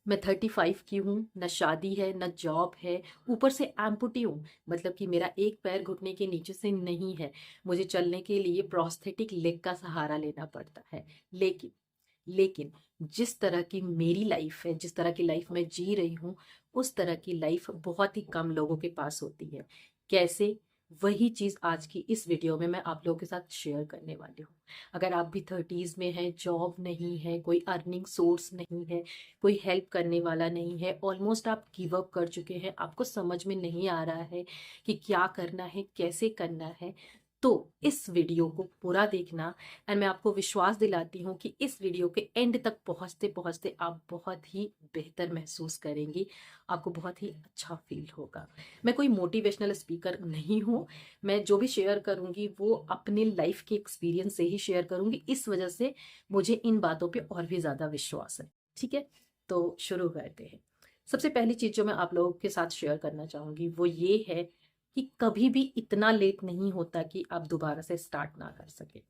मैं 35 की हूँ, न शादी है न जॉब है, ऊपर से एम्पुटी हूँ। मतलब कि मेरा एक पैर घुटने के नीचे से नहीं है। मुझे चलने के लिए प्रोस्थेटिक लेग का सहारा लेना पड़ता है। लेकिन लेकिन जिस तरह की मेरी लाइफ है, जिस तरह की लाइफ मैं जी रही हूँ, उस तरह की लाइफ बहुत ही कम लोगों के पास होती है। कैसे? वही चीज़ आज की इस वीडियो में मैं आप लोगों के साथ शेयर करने वाली हूँ। अगर आप भी 30s में हैं, जॉब नहीं है, कोई अर्निंग सोर्स नहीं है, कोई हेल्प करने वाला नहीं है, ऑलमोस्ट आप गिव अप कर चुके हैं, आपको समझ में नहीं आ रहा है कि क्या करना है, कैसे करना है, तो इस वीडियो को पूरा देखना। एंड मैं आपको विश्वास दिलाती हूँ कि इस वीडियो के एंड तक पहुँचते पहुँचते आप बहुत ही बेहतर महसूस करेंगी, आपको बहुत ही अच्छा फील होगा। मैं कोई मोटिवेशनल स्पीकर नहीं हूँ। मैं जो भी शेयर करूँगी वो अपने लाइफ के एक्सपीरियंस से ही शेयर करूँगी। इस वजह से मुझे इन बातों पे और भी ज़्यादा विश्वास है। ठीक है, तो शुरू करते हैं। सबसे पहली चीज़ जो मैं आप लोगों के साथ शेयर करना चाहूँगी वो ये है कि कभी भी इतना लेट नहीं होता कि आप दोबारा से स्टार्ट ना कर सके।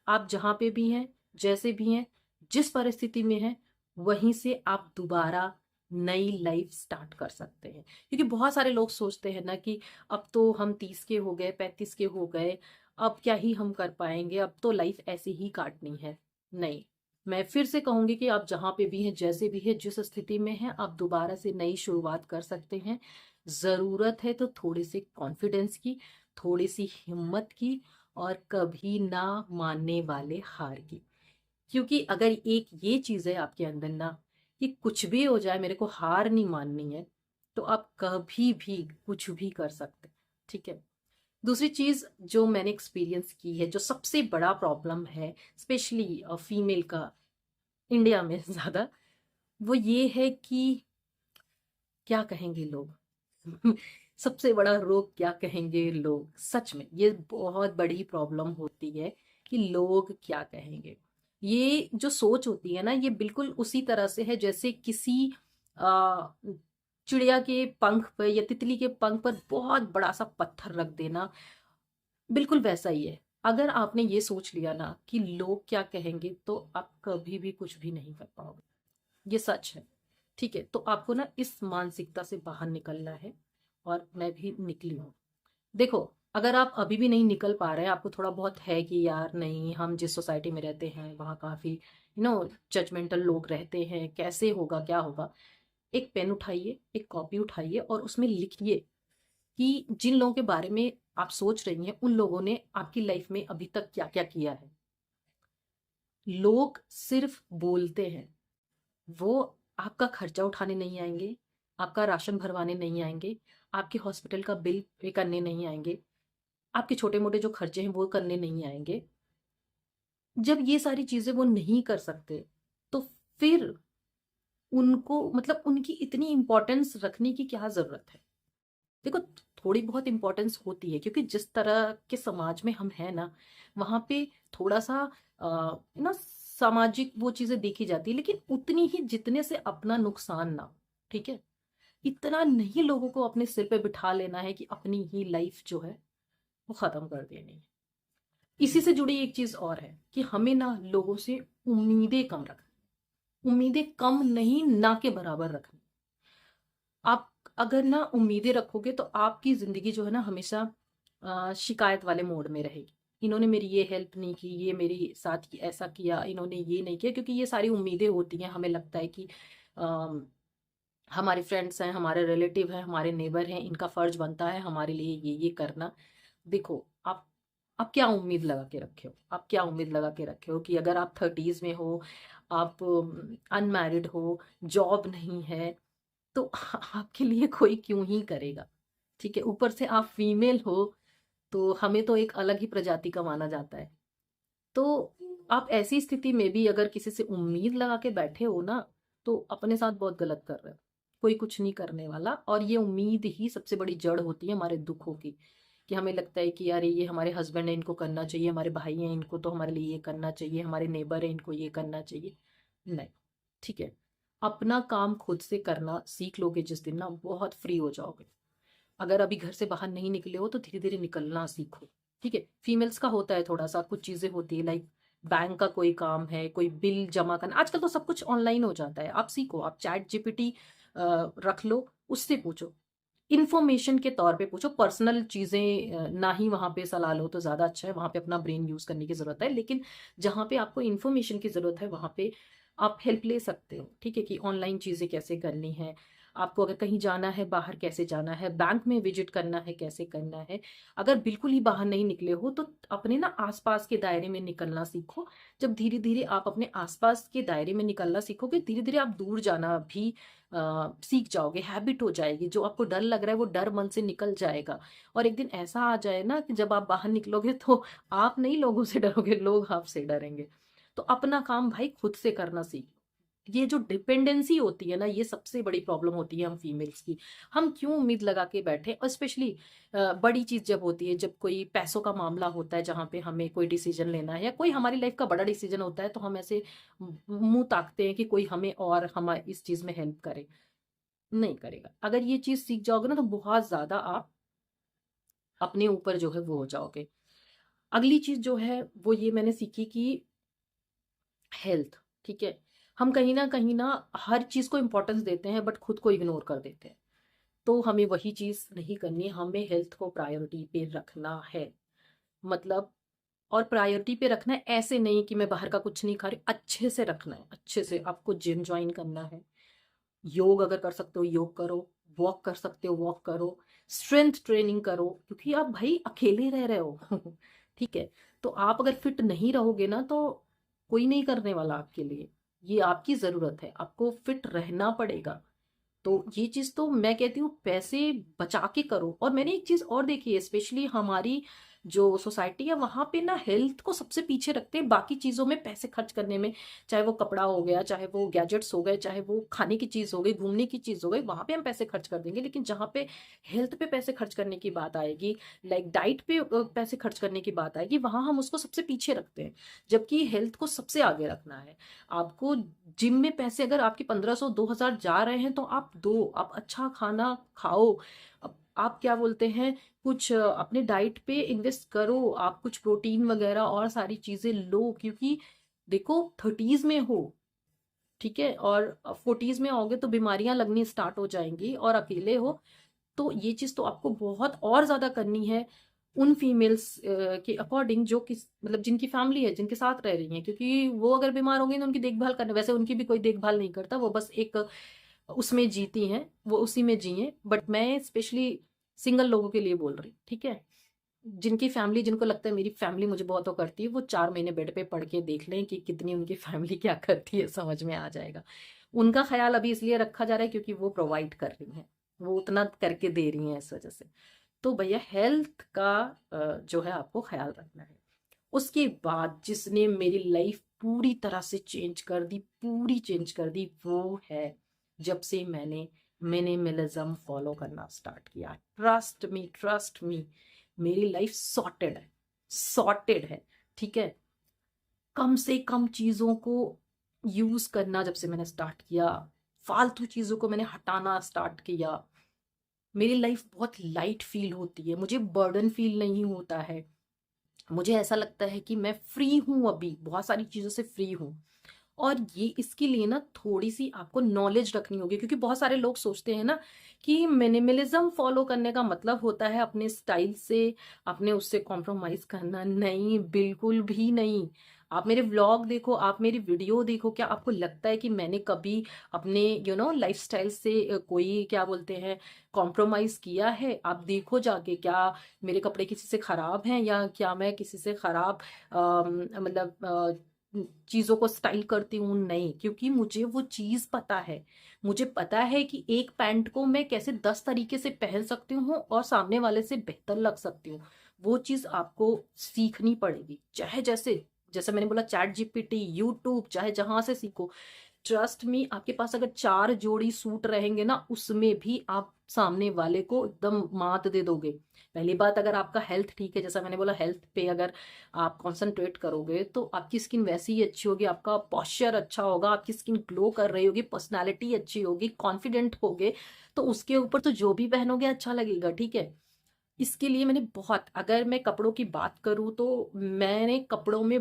आप जहाँ पे भी हैं, जैसे भी हैं, जिस परिस्थिति में हैं, वहीं से आप दोबारा नई लाइफ स्टार्ट कर सकते हैं। क्योंकि बहुत सारे लोग सोचते हैं ना कि अब तो हम 30 के हो गए, 35 के हो गए, अब क्या ही हम कर पाएंगे, अब तो लाइफ ऐसे ही काटनी है। नहीं, मैं फिर से कहूंगी कि आप जहाँ पे भी हैं, जैसे भी हैं, जिस स्थिति में हैं, आप दोबारा से नई शुरुआत कर सकते हैं। ज़रूरत है तो थोड़ी सी कॉन्फिडेंस की, थोड़ी सी हिम्मत की, और कभी ना मानने वाले हार की। क्योंकि अगर एक ये चीज़ है आपके अंदर ना कि कुछ भी हो जाए मेरे को हार नहीं माननी है, तो आप कभी भी कुछ भी कर सकते हैं। ठीक है। दूसरी चीज़ जो मैंने एक्सपीरियंस की है, जो सबसे बड़ा प्रॉब्लम है स्पेशली फीमेल का इंडिया में ज़्यादा, वो ये है कि क्या कहेंगे लोग। सबसे बड़ा रोग क्या कहेंगे लोग, सच में ये बहुत बड़ी प्रॉब्लम होती है कि लोग क्या कहेंगे। ये जो सोच होती है ना, ये बिल्कुल उसी तरह से है जैसे किसी आ, चिड़िया के पंख पर या तितली के पंख पर बहुत बड़ा सा पत्थर रख देना। बिल्कुल वैसा ही है। अगर आपने ये सोच लिया ना कि लोग क्या कहेंगे, तो आप कभी भी कुछ भी नहीं कर पाओगे। ये सच है। ठीक है, तो आपको ना इस मानसिकता से बाहर निकलना है, और मैं भी निकली हूँ। देखो, अगर आप अभी भी नहीं निकल पा रहे हैं, आपको थोड़ा बहुत है कि यार नहीं, हम जिस सोसाइटी में रहते हैं वहाँ काफ़ी जजमेंटल लोग रहते हैं, कैसे होगा, क्या होगा, एक पेन उठाइए, एक कॉपी उठाइए और उसमें लिखिए कि जिन लोगों के बारे में आप सोच रही हैं, उन लोगों ने आपकी लाइफ में अभी तक क्या क्या किया है। लोग सिर्फ बोलते हैं, वो आपका खर्चा उठाने नहीं आएंगे, आपका राशन भरवाने नहीं आएंगे, आपके हॉस्पिटल का बिल पे करने नहीं आएंगे, आपके छोटे मोटे जो खर्चे हैं वो करने नहीं आएंगे। जब ये सारी चीजें वो नहीं कर सकते, तो फिर उनको, मतलब उनकी इतनी इंपॉर्टेंस रखने की क्या जरूरत है। देखो, थोड़ी बहुत इंपॉर्टेंस होती है, क्योंकि जिस तरह के समाज में हम हैं ना, वहां पे थोड़ा सा ना सामाजिक वो चीजें देखी जाती है, लेकिन उतनी ही जितने से अपना नुकसान ना। ठीक है, इतना नहीं लोगों को अपने सिर पे बिठा लेना है कि अपनी ही लाइफ जो है वो खत्म कर देनी है। इसी से जुड़ी एक चीज और है कि हमें ना लोगों से उम्मीदें कम रखनी। उम्मीदें कम नहीं, ना के बराबर रखनी। आप अगर ना उम्मीदें रखोगे तो आपकी जिंदगी जो है ना हमेशा शिकायत वाले मोड में रहेगी। इन्होंने मेरी ये हेल्प नहीं की, ये मेरे साथ ऐसा किया, इन्होंने ये नहीं किया, क्योंकि ये सारी उम्मीदें होती हैं। हमें लगता है कि हमारे फ्रेंड्स हैं, हमारे रिलेटिव हैं, हमारे नेबर हैं, इनका फर्ज बनता है हमारे लिए ये करना। देखो, आप क्या उम्मीद लगा के रखे हो, आप क्या उम्मीद लगा के रखे हो कि अगर आप 30s में हो, आप अनमैरिड हो, जॉब नहीं है, तो आपके लिए कोई क्यों ही करेगा। ठीक है, ऊपर से आप फीमेल हो, तो हमें तो एक अलग ही प्रजाति का माना जाता है। तो आप ऐसी स्थिति में भी अगर किसी से उम्मीद लगा के बैठे हो ना, तो अपने साथ बहुत गलत कर रहे हो। कोई कुछ नहीं करने वाला, और ये उम्मीद ही सबसे बड़ी जड़ होती है हमारे दुखों की। कि हमें लगता है कि यार ये हमारे हस्बैंड है, इनको करना चाहिए, हमारे भाई हैं, इनको तो हमारे लिए ये करना चाहिए, हमारे नेबर है, इनको ये करना चाहिए। नहीं। ठीक है, अपना काम खुद से करना सीख लोगे जिस दिन ना, बहुत फ्री हो जाओगे। अगर अभी घर से बाहर नहीं निकले हो तो धीरे धीरे निकलना सीखो। ठीक है, फीमेल्स का होता है थोड़ा सा, कुछ चीजें होती है लाइक बैंक का कोई काम है, कोई बिल जमा करना, आजकल तो सब कुछ ऑनलाइन हो जाता है। आप सीखो, आप चैट जीपीटी रख लो, उससे पूछो, इन्फॉर्मेशन के तौर पे पूछो, पर्सनल चीज़ें ना ही वहाँ पे सलाह लो तो ज़्यादा अच्छा है, वहाँ पे अपना ब्रेन यूज़ करने की ज़रूरत है। लेकिन जहाँ पे आपको इन्फॉर्मेशन की ज़रूरत है वहाँ पे आप हेल्प ले सकते हो, ठीक है, कि ऑनलाइन चीज़ें कैसे करनी है, आपको अगर कहीं जाना है बाहर कैसे जाना है, बैंक में विजिट करना है कैसे करना है। अगर बिल्कुल ही बाहर नहीं निकले हो तो अपने ना आसपास के दायरे में निकलना सीखो। जब धीरे धीरे आप अपने आसपास के दायरे में निकलना सीखोगे, धीरे धीरे आप दूर जाना भी सीख जाओगे, हैबिट हो जाएगी। जो आपको डर लग रहा है वो डर मन से निकल जाएगा, और एक दिन ऐसा आ जाए ना कि जब आप बाहर निकलोगे तो आप नहीं लोगों से डरोगे, लोग आपसे डरेंगे। तो अपना काम भाई खुद से करना सीख। ये जो डिपेंडेंसी होती है ना, ये सबसे बड़ी प्रॉब्लम होती है हम फीमेल्स की। हम क्यों उम्मीद लगा के बैठे, और स्पेशली बड़ी चीज जब होती है, जब कोई पैसों का मामला होता है, जहाँ पे हमें कोई डिसीजन लेना है या कोई हमारी लाइफ का बड़ा डिसीजन होता है, तो हम ऐसे मुंह ताकते हैं कि कोई हमें और हमारी इस चीज में हेल्प करे। नहीं करेगा। अगर ये चीज सीख जाओगे ना तो बहुत ज्यादा आप अपने ऊपर जो है वो हो जाओगे। अगली चीज जो है वो ये मैंने सीखी कि हेल्थ, ठीक है, हम कहीं ना हर चीज को इंपॉर्टेंस देते हैं बट खुद को इग्नोर कर देते हैं। तो हमें वही चीज नहीं करनी है, हमें हेल्थ को प्रायोरिटी पे रखना है। मतलब, और प्रायोरिटी पे रखना है ऐसे नहीं कि मैं बाहर का कुछ नहीं खा रही, अच्छे से रखना है, अच्छे से। आपको जिम ज्वाइन करना है, योग अगर कर सकते हो योग करो, वॉक कर सकते हो वॉक करो, स्ट्रेंथ ट्रेनिंग करो, क्योंकि आप भाई अकेले रह रहे हो ठीक है। तो आप अगर फिट नहीं रहोगे ना तो कोई नहीं करने वाला आपके लिए। ये आपकी जरूरत है, आपको फिट रहना पड़ेगा। तो ये चीज तो मैं कहती हूँ पैसे बचा के करो। और मैंने एक चीज और देखी है, स्पेशली हमारी जो सोसाइटी है वहां पे ना हेल्थ को सबसे पीछे रखते हैं बाकी चीजों में पैसे खर्च करने में। चाहे वो कपड़ा हो गया, चाहे वो गैजेट्स हो गए, चाहे वो खाने की चीज हो गई, घूमने की चीज हो गई, वहां पे हम पैसे खर्च कर देंगे। लेकिन जहाँ पे हेल्थ पे पैसे खर्च करने की बात आएगी, लाइक डाइट पे पैसे खर्च करने की बात आएगी, वहां हम उसको सबसे पीछे रखते हैं, जबकि हेल्थ को सबसे आगे रखना है। आपको जिम में पैसे अगर आपके 1500 2000 जा रहे हैं तो आप दो, आप अच्छा खाना खाओ। आप क्या बोलते हैं, कुछ अपने डाइट पे इन्वेस्ट करो, आप कुछ प्रोटीन वगैरह और सारी चीजें लो, क्योंकि देखो 30s में हो, ठीक है, और 40s में आओगे तो बीमारियां लगनी स्टार्ट हो जाएंगी, और अकेले हो। तो ये चीज तो आपको बहुत और ज्यादा करनी है उन फीमेल्स के अकॉर्डिंग जो किस मतलब जिनकी फैमिली है, जिनके साथ रह रही हैं, क्योंकि वो अगर बीमार होंगी तो उनकी देखभाल करने, वैसे उनकी भी कोई देखभाल नहीं करता, वो बस एक उसमें जीती हैं, वो उसी में जिए। बट मैं स्पेशली सिंगल लोगों के लिए बोल रही, ठीक है, जिनकी फैमिली, जिनको लगता है मेरी फैमिली मुझे बहुत वो करती है, वो 4 महीने बेड पे पड़ के देख लें कि कितनी उनकी फैमिली क्या करती है, समझ में आ जाएगा। उनका ख्याल अभी इसलिए रखा जा रहा है क्योंकि वो प्रोवाइड कर रही हैं, वो उतना करके दे रही हैं इस वजह से। तो भैया हेल्थ का जो है आपको ख्याल रखना है। उसके बाद जिसने मेरी लाइफ पूरी तरह से चेंज कर दी, पूरी चेंज कर दी, वो है जब से मैंने मिनिमलिज्म फॉलो करना स्टार्ट किया। ट्रस्ट मी, मेरी लाइफ सॉर्टेड है, सॉर्टेड है, ठीक है। कम से कम चीजों को यूज करना जब से मैंने स्टार्ट किया, फालतू चीजों को मैंने हटाना स्टार्ट किया, मेरी लाइफ बहुत लाइट फील होती है, मुझे बर्डन फील नहीं होता है। मुझे ऐसा लगता है कि मैं फ्री हूं, अभी बहुत सारी चीजों से फ्री हूं। और ये इसके लिए ना थोड़ी सी आपको नॉलेज रखनी होगी, क्योंकि बहुत सारे लोग सोचते हैं ना कि मिनिमलिज्म फॉलो करने का मतलब होता है अपने स्टाइल से, अपने उससे कॉम्प्रोमाइज करना। नहीं, बिल्कुल भी नहीं। आप मेरे व्लॉग देखो, आप मेरी वीडियो देखो, क्या आपको लगता है कि मैंने कभी अपने लाइफस्टाइल से कोई क्या बोलते हैं कॉम्प्रोमाइज किया है? आप देखो जाके, क्या मेरे कपड़े किसी से खराब हैं, या क्या मैं किसी से खराब मतलब चीजों को स्टाइल करती हूँ? नहीं, क्योंकि मुझे वो चीज पता है। मुझे पता है कि एक पैंट को मैं कैसे 10 तरीके से पहन सकती हूँ और सामने वाले से बेहतर लग सकती हूँ। वो चीज आपको सीखनी पड़ेगी, चाहे जैसे जैसे मैंने बोला चैट जीपीटी, यूट्यूब, चाहे जहां से सीखो। ट्रस्ट मी, आपके पास अगर 4 जोड़ी सूट रहेंगे ना, उसमें भी आप सामने वाले को एकदम मात दे दोगे। पहली बात, अगर आपका हेल्थ ठीक है, जैसा मैंने बोला हेल्थ पे अगर आप कंसंट्रेट करोगे तो आपकी स्किन वैसी ही अच्छी होगी, आपका पॉस्चर अच्छा होगा, आपकी स्किन ग्लो कर रही होगी, पर्सनालिटी अच्छी होगी, कॉन्फिडेंट होगे, तो उसके ऊपर तो जो भी पहनोगे अच्छा लगेगा, ठीक है। इसके लिए मैंने बहुत, अगर मैं कपड़ों की बात करूं तो मैंने कपड़ों में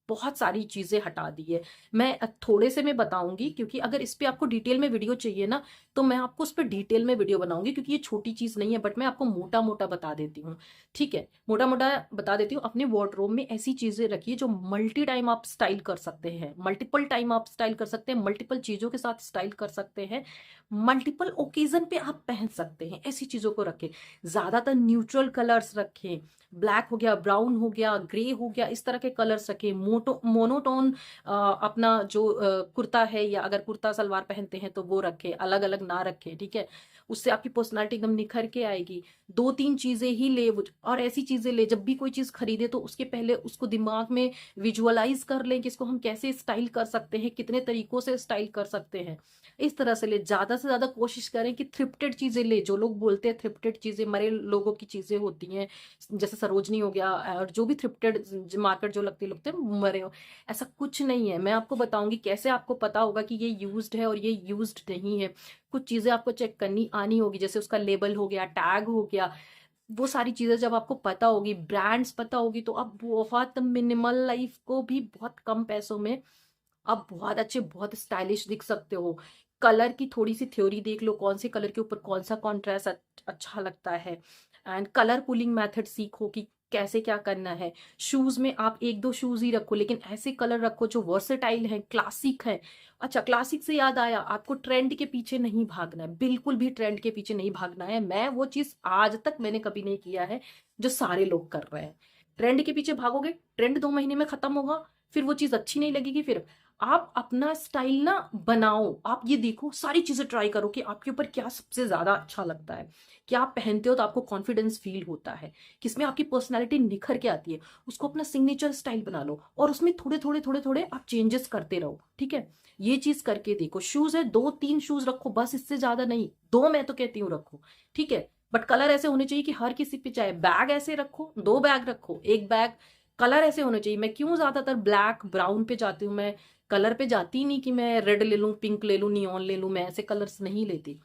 बहुत सारी चीजें हटा दी है। मैं थोड़े से मैं बताऊंगी, क्योंकि अगर इस पे आपको डिटेल में वीडियो चाहिए ना, तो मैं आपको उस पर डिटेल में वीडियो बनाऊंगी, क्योंकि ये छोटी चीज नहीं है, बट मैं आपको मोटा मोटा बता देती हूँ। ठीक है, मोटा मोटा बता देती हूँ। अपने वार्डरोब में ऐसी चीजें रखिए जो मल्टी टाइम आप स्टाइल कर सकते हैं, मल्टीपल टाइम आप स्टाइल कर सकते हैं, मल्टीपल चीजों के साथ स्टाइल कर सकते हैं, मल्टीपल ओकेजन पे आप पहन सकते हैं, ऐसी चीजों को रखें। ज्यादातर न्यूट्रल कलर्स रखें, ब्लैक हो गया, ब्राउन हो गया, ग्रे हो गया, इस तरह के कलर्स रखें। मोनोटोन अपना जो कुर्ता है, या अगर कुर्ता सलवार पहनते हैं तो वो रखें, अलग अलग ना रखें। ठीक है, उससे आपकी पर्सनालिटी एकदम निखर के आएगी। दो तीन चीजें ही ले, और ऐसी चीजें ले, जब भी कोई चीज खरीदे तो उसके पहले उसको दिमाग में विजुअलाइज कर लें कि इसको हम कैसे स्टाइल कर सकते हैं, कितने तरीकों से स्टाइल कर सकते हैं। इस तरह से ले। ज्यादा से ज्यादा कोशिश करें कि थ्रिफ्टेड चीजें ले। जो लोग बोलते हैं थ्रिफ्टेड चीजें मरे लोगों की चीजें होती हैं, जैसे सरोजनी हो गया, और जो भी थ्रिफ्टेड मार्केट जो लगते हैं मरे हो, ऐसा कुछ नहीं है। मैं आपको बताऊंगी कैसे आपको पता होगा कि ये यूज्ड है और ये यूज्ड नहीं है। कुछ चीजें आपको चेक करनी आनी होगी, जैसे उसका लेबल हो गया, टैग हो गया, वो सारी चीजें जब आपको पता होगी, ब्रांड्स पता होगी, तो आप बहुत मिनिमल लाइफ को भी बहुत कम पैसों में आप बहुत अच्छे, बहुत स्टाइलिश दिख सकते हो। कलर की थोड़ी सी थ्योरी देख लो, कौन से कलर के ऊपर कौन सा कॉन्ट्रास्ट अच्छा लगता है। एंड कलर पुलिंग मेथड सीखो कि कैसे क्या करना है। शूज में आप एक दो शूज ही रखो, लेकिन ऐसे कलर रखो जो वर्सेटाइल है, क्लासिक है। अच्छा, क्लासिक से याद आया, आपको ट्रेंड के पीछे नहीं भागना है, बिल्कुल भी ट्रेंड के पीछे नहीं भागना है। मैं वो चीज आज तक मैंने कभी नहीं किया है जो सारे लोग कर रहे हैं। ट्रेंड के पीछे भागोगे, ट्रेंड 2 महीने में खत्म होगा, फिर वो चीज अच्छी नहीं लगेगी। फिर आप अपना स्टाइल ना बनाओ। आप ये देखो, सारी चीजें ट्राई करो कि आपके ऊपर क्या सबसे ज्यादा अच्छा लगता है, क्या आप पहनते हो तो आपको कॉन्फिडेंस फील होता है, किसमें आपकी पर्सनैलिटी निखर के आती है। उसको अपना सिग्नेचर स्टाइल बना लो, और उसमें थोड़े थोड़े थोड़े थोड़े आप चेंजेस करते रहो। ठीक है, ये चीज करके देखो। शूज है, 2-3 शूज रखो बस, इससे ज्यादा नहीं। दो मैं तो कहती हूँ रखो। ठीक है, बट कलर ऐसे होने चाहिए कि हर किसी पे चाहे। बैग ऐसे रखो, 2 बैग रखो, एक बैग कलर ऐसे होने चाहिए। मैं क्यों ज्यादातर ब्लैक ब्राउन पे जाती हूँ, मैं कलर पे जाती नहीं कि मैं रेड ले लूं, पिंक ले लूं, नियॉन ले लूं, मैं ऐसे कलर्स नहीं लेती।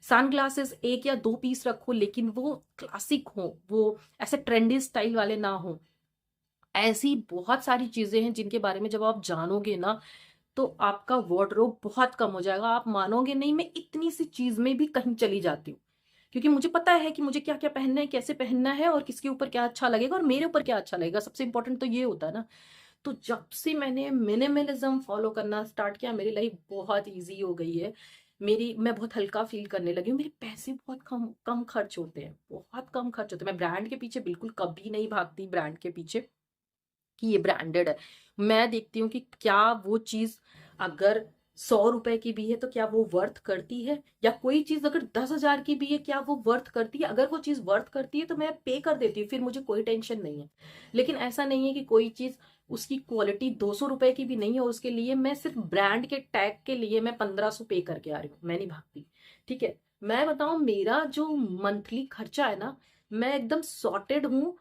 सन ग्लासेस 1 या 2 पीस रखो, लेकिन वो क्लासिक हो, वो ऐसे ट्रेंडी स्टाइल वाले ना हो। ऐसी बहुत सारी चीजें हैं जिनके बारे में जब आप जानोगे ना, तो आपका वार्डरोब बहुत कम हो जाएगा। आप मानोगे नहीं, मैं इतनी सी चीज में भी कहीं चली जाती हूँ, क्योंकि मुझे पता है कि मुझे क्या क्या पहनना है, कैसे पहनना है, और किसके ऊपर क्या अच्छा लगेगा और मेरे ऊपर क्या अच्छा लगेगा। सबसे इंपॉर्टेंट तो ये होता है ना। तो जब से मैंने मिनिमलिज्म फॉलो करना स्टार्ट किया, मेरी लाइफ बहुत इजी हो गई है। मैं बहुत हल्का फील करने लगी हूँ। मेरे पैसे बहुत कम कम खर्च होते हैं, बहुत कम खर्च होते हैं। मैं ब्रांड के पीछे बिल्कुल कभी नहीं भागती, ब्रांड के पीछे कि ये ब्रांडेड है। मैं देखती हूँ कि क्या वो चीज अगर 100 रुपए की भी है तो क्या वो वर्थ करती है, या कोई चीज अगर 10,000 की भी है क्या वो वर्थ करती है। अगर वो चीज वर्थ करती है तो मैं पे कर देती हूँ, फिर मुझे कोई टेंशन नहीं है। लेकिन ऐसा नहीं है कि कोई चीज उसकी क्वालिटी 200 रुपए की भी नहीं है और उसके लिए मैं सिर्फ ब्रांड के टैग के लिए मैं 1,500 पे करके आ रही हूँ, मैं नहीं भागती। ठीक है, मैं बताऊं, मेरा जो मंथली खर्चा है ना, मैं एकदम सॉर्टेड हूँ।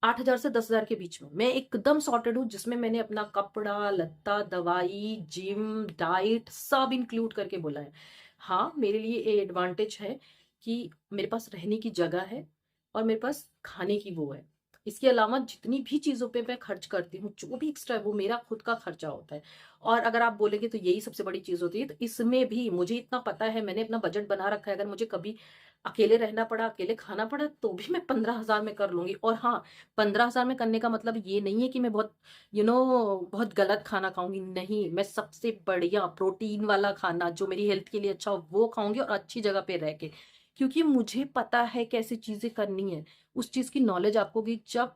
8,000 से 10,000 के बीच में मैं एकदम सॉर्टेड हूँ, जिसमें मैंने अपना कपड़ा लत्ता, दवाई, जिम, डाइट सब इंक्लूड करके बोला है। हाँ, मेरे लिए ये एडवांटेज है कि मेरे पास रहने की जगह है और मेरे पास खाने की वो है। इसके अलावा जितनी भी चीजों पे मैं खर्च करती हूँ, जो भी एक्स्ट्रा है वो मेरा खुद का खर्चा होता है। और अगर आप बोलेंगे तो यही सबसे बड़ी चीज होती है, तो इसमें भी मुझे इतना पता है, मैंने अपना बजट बना रखा है। अगर मुझे कभी अकेले रहना पड़ा, अकेले खाना पड़ा, तो भी मैं 15,000 में कर लूंगी। और हाँ, 15,000 में करने का मतलब ये नहीं है कि मैं बहुत बहुत गलत खाना खाऊंगी, नहीं। मैं सबसे बढ़िया प्रोटीन वाला खाना जो मेरी हेल्थ के लिए अच्छा हो वो खाऊंगी, और अच्छी जगह पे रह के, क्योंकि मुझे पता है कैसी चीजें करनी है। उस चीज की नॉलेज आपको होगी। जब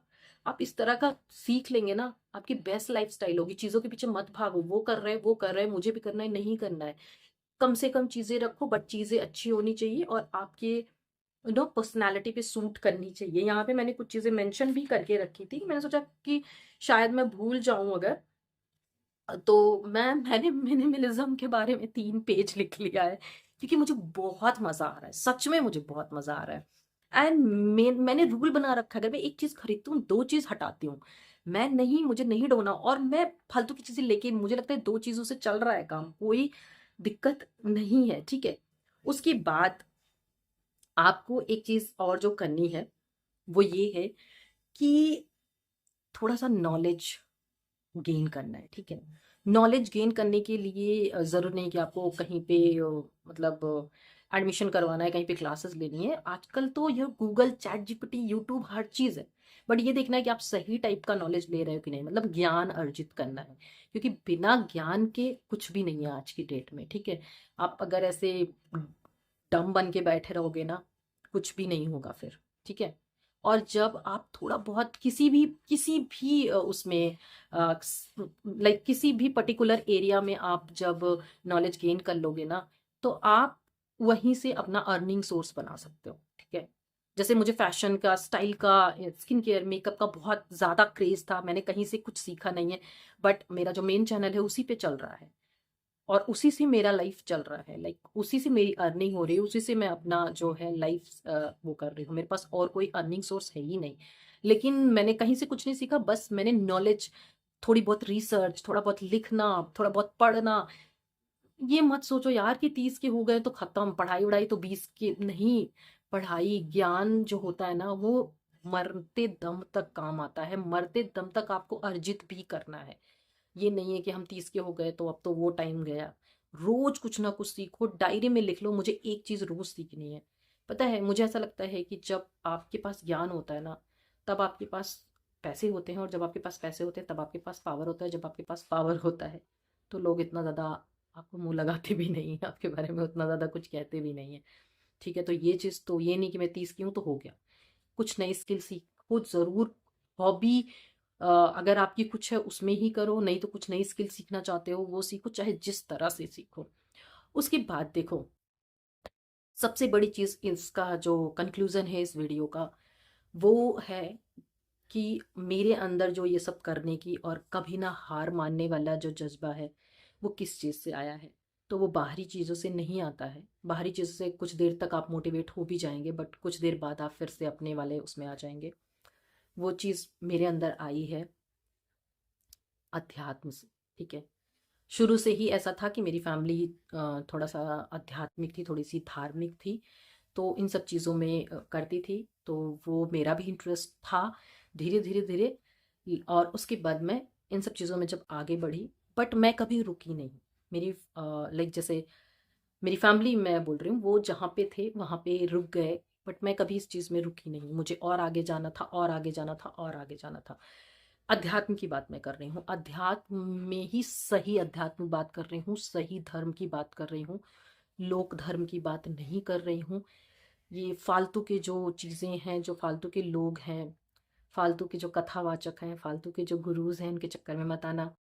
आप इस तरह का सीख लेंगे ना, आपकी बेस्ट लाइफ स्टाइल होगी। चीजों के पीछे मत भागो, वो कर रहे हैं वो कर रहे हैं, मुझे भी करना है, नहीं करना है। कम से कम चीजें रखो, बट चीजें अच्छी होनी चाहिए और आपके पर्सनालिटी पे सूट करनी चाहिए। यहाँ पे मैंने कुछ चीजें मेंशन भी करके रखी थी, मैंने सोचा कि शायद मैं भूल जाऊं अगर, तो मैंने मिनिमलिज्म के बारे में 3 पेज लिख लिया है, क्योंकि मुझे बहुत मजा आ रहा है, सच में मुझे बहुत मजा आ रहा है। एंड मैंने रूल बना रखा है, अगर मैं एक चीज खरीदती हूँ 2 चीज हटाती हूँ। मैं नहीं, मुझे नहीं ढोना, और मैं फालतू की चीजें लेके, मुझे लगता है 2 चीजों से चल रहा है काम, कोई दिक्कत नहीं है। ठीक है, उसके बाद आपको एक चीज और जो करनी है वो ये है कि थोड़ा सा नॉलेज गेन करना है, ठीक है। नॉलेज गेन करने के लिए ज़रूर नहीं कि आपको कहीं पे मतलब एडमिशन करवाना है, कहीं पे क्लासेस लेनी है। आजकल तो यह गूगल, चैट जीपीटी, यूट्यूब हर चीज़ है। बट ये देखना है कि आप सही टाइप का नॉलेज ले रहे हो कि नहीं, मतलब ज्ञान अर्जित करना है। क्योंकि बिना ज्ञान के कुछ भी नहीं है आज की डेट में, ठीक है। आप अगर ऐसे डम बन के बैठे रहोगे ना, कुछ भी नहीं होगा फिर, ठीक है। और जब आप थोड़ा बहुत किसी भी उसमें लाइक किसी भी पर्टिकुलर एरिया में आप जब नॉलेज गेन कर लोगे ना, तो आप वहीं से अपना अर्निंग सोर्स बना सकते हो, ठीक है। जैसे मुझे फैशन का, स्टाइल का, स्किन केयर, मेकअप का बहुत ज़्यादा क्रेज था। मैंने कहीं से कुछ सीखा नहीं है, बट मेरा जो मेन चैनल है उसी पे चल रहा है और उसी से मेरा लाइफ चल रहा है। लाइक उसी से मेरी अर्निंग हो रही है, उसी से मैं अपना जो है लाइफ वो कर रही हूँ। मेरे पास और कोई अर्निंग सोर्स है ही नहीं। लेकिन मैंने कहीं से कुछ नहीं सीखा, बस मैंने नॉलेज, थोड़ी बहुत रिसर्च, थोड़ा बहुत लिखना, थोड़ा बहुत पढ़ना। ये मत सोचो यार कि 30 के हो गए तो खत्म, पढ़ाई वढ़ाई तो 20 के नहीं। पढ़ाई, ज्ञान जो होता है ना, वो मरते दम तक काम आता है, मरते दम तक आपको अर्जित भी करना है। ये नहीं है कि हम 30 के हो गए तो अब तो वो टाइम गया। रोज कुछ ना कुछ सीखो, डायरी में लिख लो मुझे एक चीज रोज सीखनी है। पता है, मुझे ऐसा लगता है कि जब आपके पास ज्ञान होता है ना, तब आपके पास पैसे होते हैं, और जब आपके पास पैसे होते हैं तब आपके पास पावर होता है। जब आपके पास पावर होता है तो लोग इतना ज्यादा आपको मुंह लगाते भी नहीं है, आपके बारे में उतना ज्यादा कुछ कहते भी नहीं है, ठीक है। तो ये चीज, तो ये नहीं कि मैं 30 की हूँ तो हो गया। कुछ नई स्किल सीखो जरूर। हॉबी अगर आपकी कुछ है उसमें ही करो, नहीं तो कुछ नई स्किल सीखना चाहते हो वो सीखो, चाहे जिस तरह से सीखो। उसके बाद देखो, सबसे बड़ी चीज इसका जो कंक्लूजन है इस वीडियो का, वो है कि मेरे अंदर जो ये सब करने की और कभी ना हार मानने वाला जो जज्बा है, वो किस चीज़ से आया है। तो वो बाहरी चीज़ों से नहीं आता है। बाहरी चीज़ों से कुछ देर तक आप मोटिवेट हो भी जाएंगे, बट कुछ देर बाद आप फिर से अपने वाले उसमें आ जाएंगे। वो चीज़ मेरे अंदर आई है अध्यात्म से, ठीक है। शुरू से ही ऐसा था कि मेरी फैमिली थोड़ा सा आध्यात्मिक थी, थोड़ी सी धार्मिक थी, तो इन सब चीज़ों में करती थी। तो वो मेरा भी इंटरेस्ट था, धीरे धीरे धीरे। और उसके बाद मैं इन सब चीज़ों में जब आगे बढ़ी, बट मैं कभी रुकी नहीं। मेरी लाइक जैसे मेरी फैमिली, मैं बोल रही हूँ, वो जहाँ पे थे वहाँ पे रुक गए, बट मैं कभी इस चीज़ में रुकी नहीं। मुझे और आगे जाना था, और आगे जाना था, और आगे जाना था। अध्यात्म की बात मैं कर रही हूँ, अध्यात्म में ही सही अध्यात्म बात कर रही हूँ, सही धर्म की बात कर रही हूँ, लोक धर्म की बात नहीं कर रही हूँ। ये फालतू के जो चीज़ें हैं, जो फालतू के लोग हैं, फालतू के जो कथावाचक हैं, फालतू के जो गुरुज हैं, उनके चक्कर में मत आना।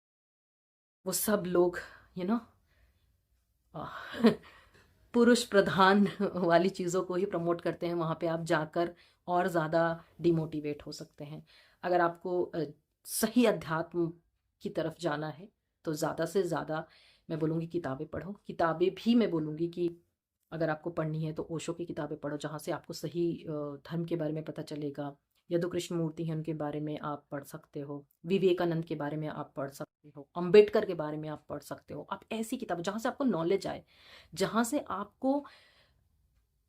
वो सब लोग यू नो पुरुष प्रधान वाली चीज़ों को ही प्रमोट करते हैं। वहाँ पे आप जाकर और ज़्यादा डिमोटिवेट हो सकते हैं। अगर आपको सही अध्यात्म की तरफ जाना है तो ज़्यादा से ज़्यादा मैं बोलूँगी किताबें पढ़ो। किताबें भी मैं बोलूँगी कि अगर आपको पढ़नी है तो ओशो की किताबें पढ़ो, जहाँ से आपको सही धर्म के बारे में पता चलेगा। यदु कृष्ण मूर्ति हैं, उनके बारे में आप पढ़ सकते हो। विवेकानंद के बारे में आप पढ़ सकते हो। अंबेडकर के बारे में आप पढ़ सकते हो। आप ऐसी किताबें जहाँ से आपको नॉलेज आए, जहाँ से आपको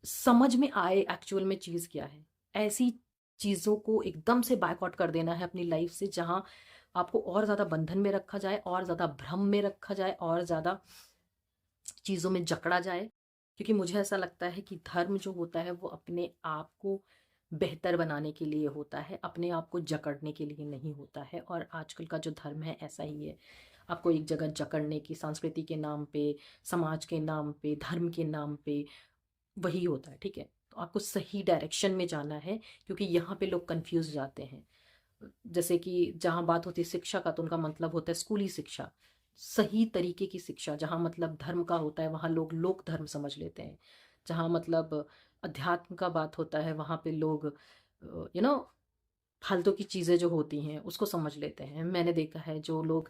समझ में आए एक्चुअल में चीज़ क्या है। ऐसी चीज़ों को एकदम से बायकॉट कर देना है अपनी लाइफ से, जहाँ आपको और ज़्यादा बंधन में रखा जाए, और ज़्यादा भ्रम में रखा जाए, और ज़्यादा चीज़ों में जकड़ा जाए। क्योंकि मुझे ऐसा लगता है कि धर्म जो होता है वो अपने आप को बेहतर बनाने के लिए होता है, अपने आप को जकड़ने के लिए नहीं होता है। और आजकल का जो धर्म है ऐसा ही है, आपको एक जगह जकड़ने की, संस्कृति के नाम पे, समाज के नाम पे, धर्म के नाम पे, वही होता है, ठीक है। तो आपको सही डायरेक्शन में जाना है, क्योंकि यहाँ पे लोग कंफ्यूज जाते हैं। जैसे कि जहाँ बात होती है शिक्षा का, तो उनका मतलब होता है स्कूली शिक्षा, सही तरीके की शिक्षा। जहाँ मतलब धर्म का होता है वहाँ लोग लोक धर्म समझ लेते हैं। जहाँ मतलब अध्यात्म का बात होता है वहाँ पे लोग यू नो फालतू की चीज़ें जो होती हैं उसको समझ लेते हैं। मैंने देखा है जो लोग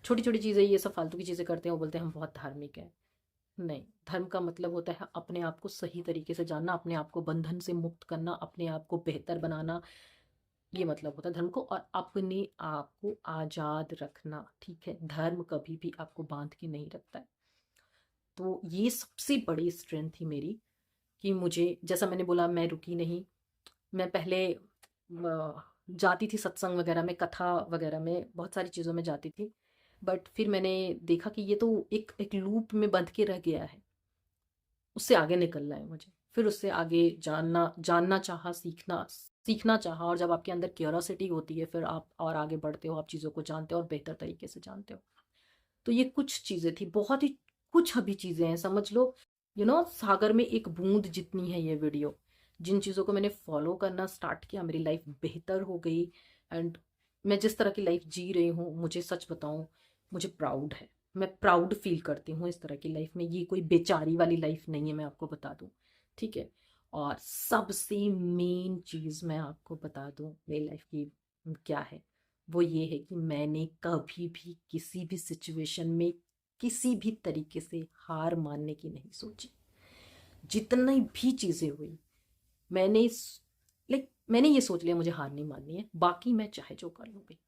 छोटी छोटी चीज़ें, ये सब फालतू की चीज़ें करते हैं, वो बोलते हैं हम बहुत धार्मिक हैं। नहीं, धर्म का मतलब होता है अपने आप को सही तरीके से जानना, अपने आप को बंधन से मुक्त करना, अपने आप को बेहतर बनाना। ये मतलब होता है धर्म को, और अपने आप को आजाद रखना, ठीक है। धर्म कभी भी आपको बांध के नहीं रखता है। तो ये सबसे बड़ी स्ट्रेंथ थी मेरी, कि मुझे, जैसा मैंने बोला, मैं रुकी नहीं। मैं पहले जाती थी सत्संग वगैरह में, कथा वगैरह में, बहुत सारी चीज़ों में जाती थी। बट फिर मैंने देखा कि ये तो एक एक लूप में बंध के रह गया है, उससे आगे निकलना है मुझे। फिर उससे आगे जानना जानना चाहा, सीखना सीखना चाहा, और जब आपके अंदर क्यूरोसिटी होती है फिर आप और आगे बढ़ते हो, आप चीज़ों को जानते हो और बेहतर तरीके से जानते हो। तो ये कुछ चीज़ें थी, बहुत ही कुछ अभी चीज़ें हैं, समझ लो सागर में एक बूंद जितनी है ये वीडियो। जिन चीज़ों को मैंने फॉलो करना स्टार्ट किया, मेरी लाइफ बेहतर हो गई। एंड मैं जिस तरह की लाइफ जी रही हूँ, मुझे सच बताऊँ, मुझे प्राउड है। मैं प्राउड फील करती हूँ इस तरह की लाइफ में। ये कोई बेचारी वाली लाइफ नहीं है, मैं आपको बता दूँ, ठीक है। और सबसे मेन चीज़ मैं आपको बता दूँ मेरी लाइफ की क्या है, वो ये है कि मैंने कभी भी किसी भी सिचुएशन में किसी भी तरीके से हार मानने की नहीं सोची। जितनी भी चीज़ें हुई, मैंने मैंने ये सोच लिया मुझे हार नहीं माननी है, बाकी मैं चाहे जो कर लूँगी।